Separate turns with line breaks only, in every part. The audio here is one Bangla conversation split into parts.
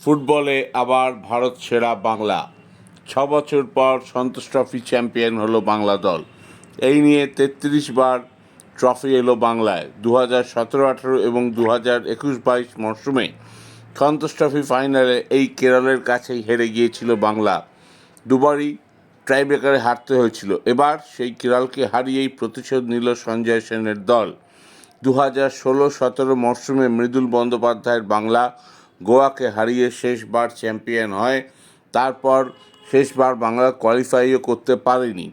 ফুটবলে আবার ভারত সেরা বাংলা। 6 বছর পর সন্তোষ ট্রফি চ্যাম্পিয়ন হলো বাংলা দল। এই নিয়ে 33 বার ট্রফি এলো বাংলায়। 2017-18 এবং 2021-22 মরশুমে সন্তোষ ট্রফি ফাইনালে এই কেরলের কাছেই হেরে গিয়েছিল বাংলা। দুবারই টাইব্রেকারে হারতে হয়েছিল। এবার সেই কেরলকে হারিয়েই প্রতিশোধ নিল সঞ্জয় সেনের দল। 2016-17 মরশুমে মৃদুল বন্দ্যোপাধ্যায়ের বাংলা গোয়াকে হারিয়ে শেষবার চ্যাম্পিয়ন হয়। তারপর শেষবার বাংলা কোয়ালিফাইও করতে পারেনি।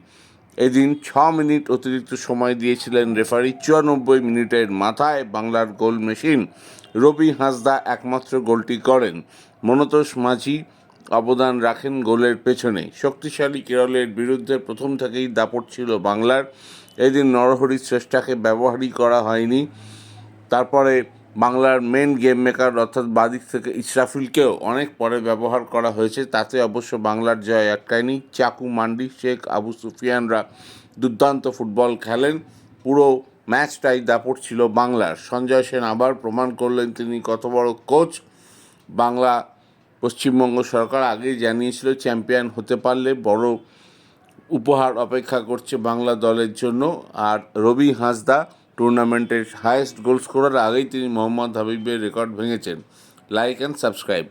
এদিন 6 মিনিট অতিরিক্ত সময় দিয়েছিলেন রেফারি। 94 মিনিটের মাথায় বাংলার গোল মেশিন রবি হাঁসদা একমাত্র গোলটি করেন। মনতোষ মাঝি অবদান রাখেন গোলের পেছনে। শক্তিশালী কেরলের বিরুদ্ধে প্রথম থেকেই দাপট ছিল বাংলার। এদিন নরহরি শ্রেষ্ঠাকে ব্যবহারই করা হয়নি। তারপরে বাংলার মেন গেম মেকার অর্থাৎ বাদিক থেকে ইশরাফিলকেও অনেক পরে ব্যবহার করা হয়েছে। তাতে অবশ্য বাংলার জয় আটকায়নি। চাকু, মান্ডি, শেখ, আবু সুফিয়ানরা দুর্দান্ত ফুটবল খেলেন। পুরো ম্যাচটাই দাপট ছিল বাংলার। সঞ্জয় সেন আবার প্রমাণ করলেন তিনি কত বড় কোচ। বাংলা পশ্চিমবঙ্গ সরকার আগেই জানিয়েছিল চ্যাম্পিয়ন হতে পারলে বড় উপহার অপেক্ষা করছে বাংলা দলের জন্য। আর রবি হাঁসদা টুর্নামেন্টের হায়েস্ট গোল স্কোরার, আগেই তিনি মোহাম্মদ হাবিবের রেকর্ড ভেঙেছেন। Like and subscribe.